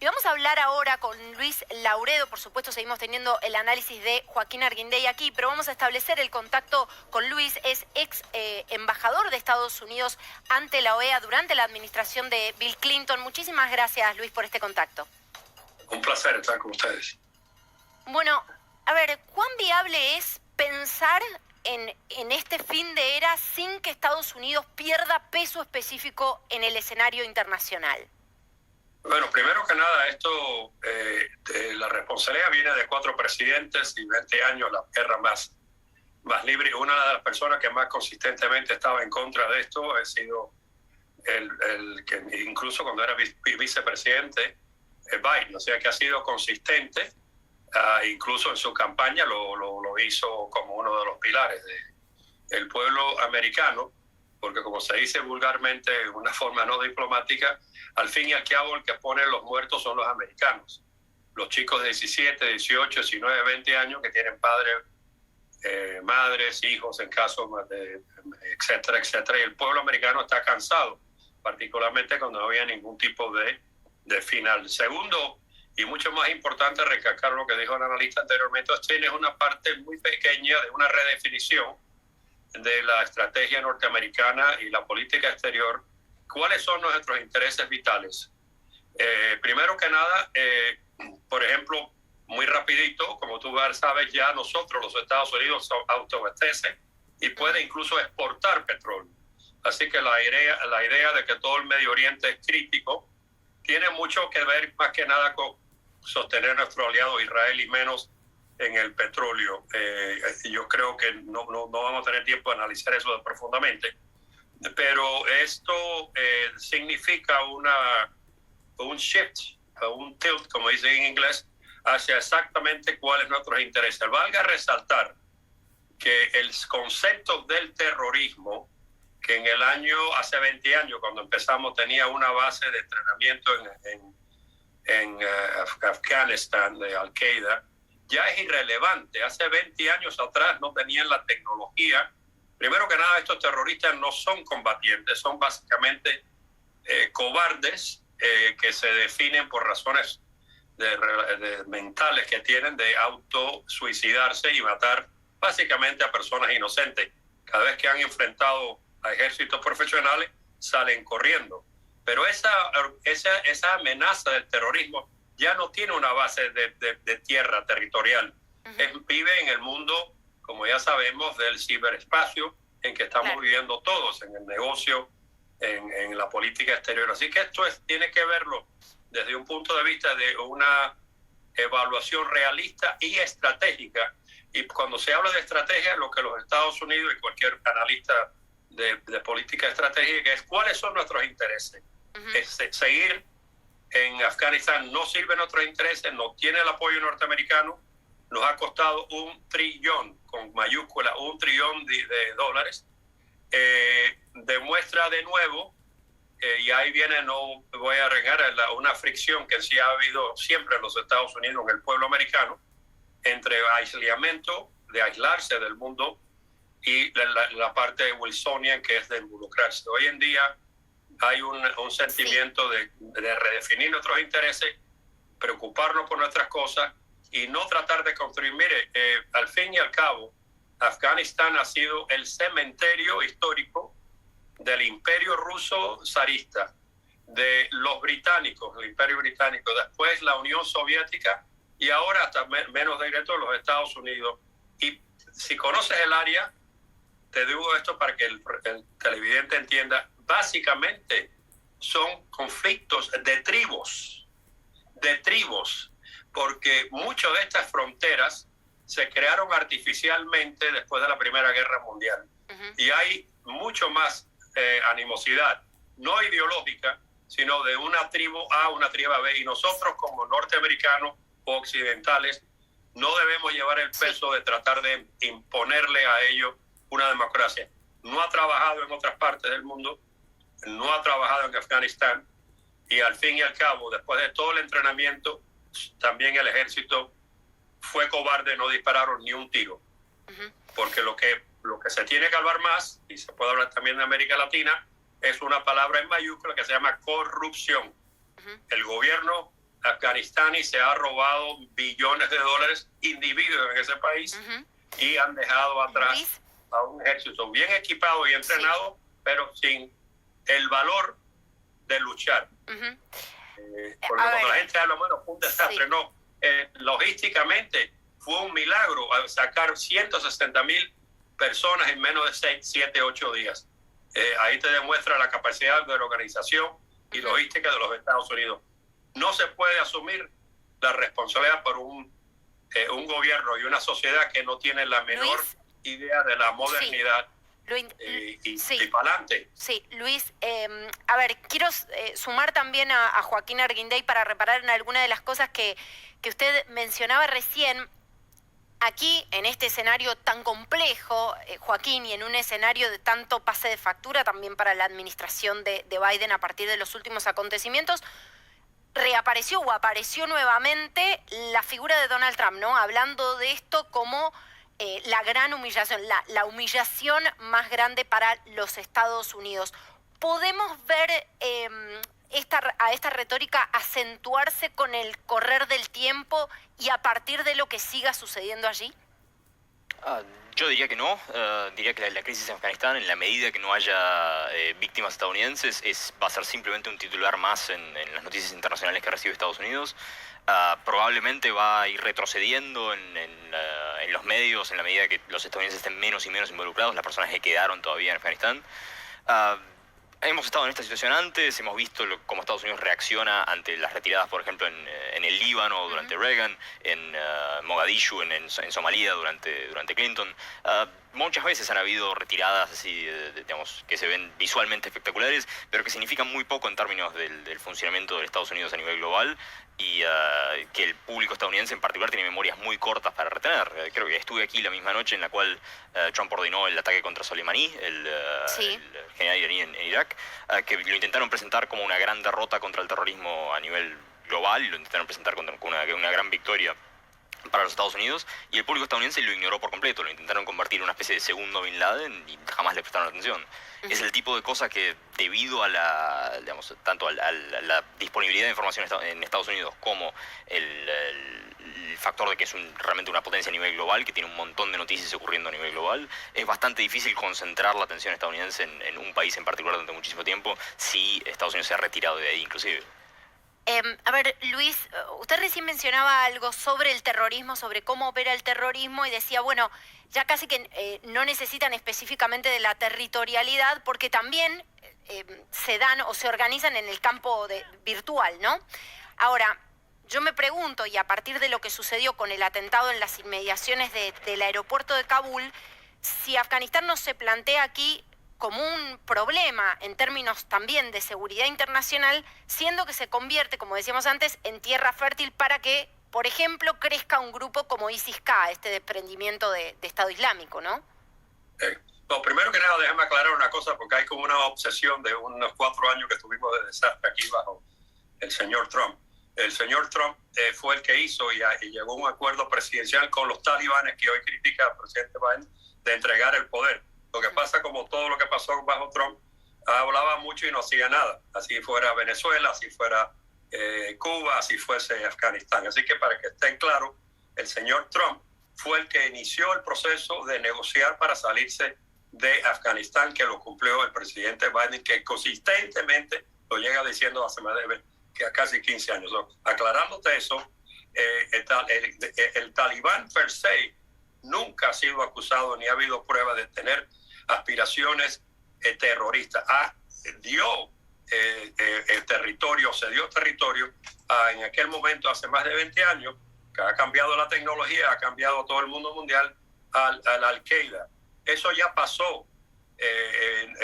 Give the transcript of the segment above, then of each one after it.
Y vamos a hablar ahora con Luis Lauredo. Por supuesto, seguimos teniendo el análisis de Joaquín Arguindey aquí, pero vamos a establecer el contacto con Luis. Es ex embajador de Estados Unidos ante la OEA durante la administración de Bill Clinton. Muchísimas gracias, Luis, por este contacto. Un placer estar con ustedes. Bueno, a ver, ¿cuán viable es pensar en este fin de era sin que Estados Unidos pierda peso específico en el escenario internacional? Bueno, primero que nada, la responsabilidad viene de 4 presidentes y 20 años, la guerra más libre. Una de las personas que más consistentemente estaba en contra de esto ha sido el que incluso cuando era vicepresidente, Biden, o sea que ha sido consistente, incluso en su campaña lo hizo como uno de los pilares del pueblo americano, porque como se dice vulgarmente de una forma no diplomática, al fin y al cabo el que pone los muertos son los americanos. Los chicos de 17, 18, 19, 20 años que tienen padres, madres, hijos, en caso de etcétera, etcétera. Y el pueblo americano está cansado, particularmente cuando no había ningún tipo de final. Segundo, y mucho más importante, recalcar lo que dijo el analista anteriormente, China es una parte muy pequeña de una redefinición de la estrategia norteamericana y la política exterior. ¿Cuáles son nuestros intereses vitales? Primero que nada, por ejemplo, muy rapidito, como tú sabes ya, nosotros, los Estados Unidos, autoabastecen y puede incluso exportar petróleo. Así que la idea de que todo el Medio Oriente es crítico tiene mucho que ver más que nada con sostener nuestro aliado Israel y menos en el petróleo. Yo creo que no vamos a tener tiempo de analizar eso profundamente, pero esto significa un shift, un tilt, como dicen en inglés, hacia exactamente cuáles son nuestros intereses. Valga resaltar que el concepto del terrorismo, que hace 20 años, cuando empezamos, tenía una base de entrenamiento en Afganistán de Al-Qaeda, ya es irrelevante. Hace 20 años atrás no tenían la tecnología. Primero que nada, estos terroristas no son combatientes, son básicamente cobardes que se definen por razones mentales que tienen de autosuicidarse y matar básicamente a personas inocentes. Cada vez que han enfrentado a ejércitos profesionales, salen corriendo. Pero esa amenaza del terrorismo ya no tiene una base de tierra territorial. Vive en el mundo, como ya sabemos, del ciberespacio en que estamos viviendo todos, en el negocio, en la política exterior. Así que esto tiene que verlo desde un punto de vista de una evaluación realista y estratégica. Y cuando se habla de estrategia, lo que los Estados Unidos y cualquier analista de política estratégica es cuáles son nuestros intereses. Seguir en Afganistán no sirve nuestros intereses, no tiene el apoyo norteamericano, nos ha costado $1 trillón, con mayúscula, $1 trillón de dólares. Demuestra de nuevo, y ahí viene, no voy a regar, una fricción que sí ha habido siempre en los Estados Unidos, en el pueblo americano, entre aislamiento, de aislarse del mundo, y la parte wilsoniana, que es de involucrarse. Hoy en día hay un sentimiento de redefinir nuestros intereses, preocuparnos por nuestras cosas y no tratar de construir. Mire, al fin y al cabo, Afganistán ha sido el cementerio histórico del imperio ruso zarista, de los británicos, el imperio británico, después la Unión Soviética y ahora hasta menos directo los Estados Unidos. Y si conoces el área, te digo esto para que el televidente entienda, básicamente son conflictos de tribus, porque muchas de estas fronteras se crearon artificialmente después de la Primera Guerra Mundial. Y hay mucho más animosidad, no ideológica, sino de una tribu A a una tribu B. Y nosotros como norteamericanos o occidentales no debemos llevar el peso de tratar de imponerle a ellos una democracia. No ha trabajado en otras partes del mundo, no ha trabajado en Afganistán, y al fin y al cabo, después de todo el entrenamiento, también el ejército fue cobarde, no dispararon ni un tiro. Porque lo que se tiene que hablar más, y se puede hablar también de América Latina, es una palabra en mayúscula que se llama corrupción. El gobierno Afganistán se ha robado billones de dólares individuos en ese país y han dejado atrás Luis, a un ejército bien equipado y entrenado, pero sin el valor de luchar. Porque cuando la gente habla, bueno, fue un desastre, no. Logísticamente fue un milagro sacar 160,000 personas en menos de 6, 7, 8 días. Ahí te demuestra la capacidad de la organización y logística de los Estados Unidos. No se puede asumir la responsabilidad por un gobierno y una sociedad que no tiene la menor idea de la modernidad. Y para adelante. Sí, Luis, a ver, quiero sumar también a Joaquín Arguindey para reparar en alguna de las cosas que usted mencionaba recién. Aquí, en este escenario tan complejo, Joaquín, y en un escenario de tanto pase de factura también para la administración de Biden a partir de los últimos acontecimientos, reapareció o apareció nuevamente la figura de Donald Trump, ¿no? Hablando de esto como la gran humillación, la humillación más grande para los Estados Unidos. ¿Podemos ver a esta retórica acentuarse con el correr del tiempo y a partir de lo que siga sucediendo allí? Yo diría que no. Diría que la crisis en Afganistán, en la medida que no haya víctimas estadounidenses, va a ser simplemente un titular más en las noticias internacionales que recibe Estados Unidos. Probablemente va a ir retrocediendo en los medios en la medida que los estadounidenses estén menos y menos involucrados, las personas que quedaron todavía en Afganistán. Hemos estado en esta situación antes, hemos visto cómo Estados Unidos reacciona ante las retiradas, por ejemplo, en el Líbano durante Reagan, en Mogadishu, en Somalia durante Clinton. Muchas veces han habido retiradas así, digamos, que se ven visualmente espectaculares, pero que significan muy poco en términos del funcionamiento de Estados Unidos a nivel global y que el público estadounidense en particular tiene memorias muy cortas para retener. Creo que estuve aquí la misma noche en la cual Trump ordenó el ataque contra Soleimani, el general iraní en Irak, que lo intentaron presentar como una gran derrota contra el terrorismo a nivel global y lo intentaron presentar como una gran victoria para los Estados Unidos, y el público estadounidense lo ignoró por completo, lo intentaron convertir en una especie de segundo Bin Laden y jamás le prestaron atención. Es el tipo de cosa que, debido a tanto a la disponibilidad de información en Estados Unidos como el factor de que es realmente una potencia a nivel global, que tiene un montón de noticias ocurriendo a nivel global, es bastante difícil concentrar la atención estadounidense en un país en particular durante muchísimo tiempo si Estados Unidos se ha retirado de ahí inclusive. A ver, Luis, usted recién mencionaba algo sobre el terrorismo, sobre cómo opera el terrorismo y decía, bueno, ya casi que no necesitan específicamente de la territorialidad porque también se dan o se organizan en el campo virtual, ¿no? Ahora, yo me pregunto, y a partir de lo que sucedió con el atentado en las inmediaciones del aeropuerto de Kabul, si Afganistán no se plantea aquí como un problema en términos también de seguridad internacional, siendo que se convierte, como decíamos antes, en tierra fértil para que, por ejemplo, crezca un grupo como ISIS-K, este desprendimiento de Estado Islámico, ¿no? Primero que nada, déjame aclarar una cosa, porque hay como una obsesión de unos 4 años que estuvimos de desastre aquí bajo el señor Trump. El señor Trump fue el que hizo y llegó a un acuerdo presidencial con los talibanes que hoy critica al presidente Biden de entregar el poder. Lo que pasa, como todo lo que pasó bajo Trump, hablaba mucho y no hacía nada. Así fuera Venezuela, así fuera Cuba, así fuese Afganistán. Así que para que estén claros, el señor Trump fue el que inició el proceso de negociar para salirse de Afganistán, que lo cumplió el presidente Biden, que consistentemente lo llega diciendo hace más de casi 15 años. Aclarándote eso, el talibán per se nunca ha sido acusado ni ha habido prueba de tener aspiraciones terroristas. Dio territorio en aquel momento, hace más de 20 años, que ha cambiado la tecnología, ha cambiado todo el mundo mundial, al Al-Qaeda. Eso ya pasó.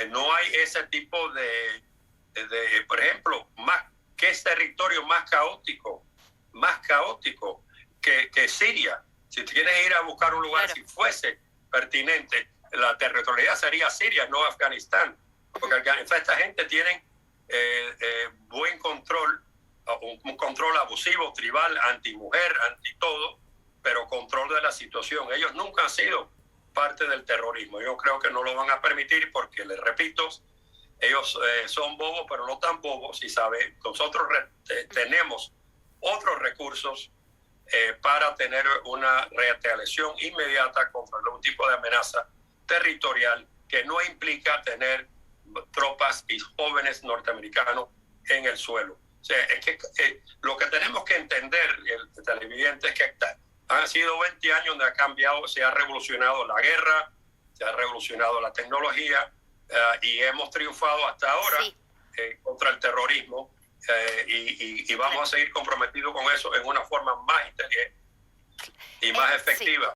No hay ese tipo de por ejemplo, ¿qué es territorio más caótico que Siria? Si quieres ir a buscar un lugar, claro, si fuese pertinente, la territorialidad sería Siria, no Afganistán. Porque esta gente tiene buen control, un control abusivo, tribal, antimujer, anti todo, pero control de la situación. Ellos nunca han sido parte del terrorismo. Yo creo que no lo van a permitir porque, les repito, ellos son bobos, pero no tan bobos. Y nosotros tenemos otros recursos para tener una retaliación inmediata contra algún tipo de amenaza territorial que no implica tener tropas y jóvenes norteamericanos en el suelo. O sea, es que lo que tenemos que entender, el televidente, es que han sido 20 años donde ha cambiado, se ha revolucionado la guerra, se ha revolucionado la tecnología y hemos triunfado hasta ahora contra el terrorismo y vamos a seguir comprometidos con eso en una forma más inteligente y más efectiva.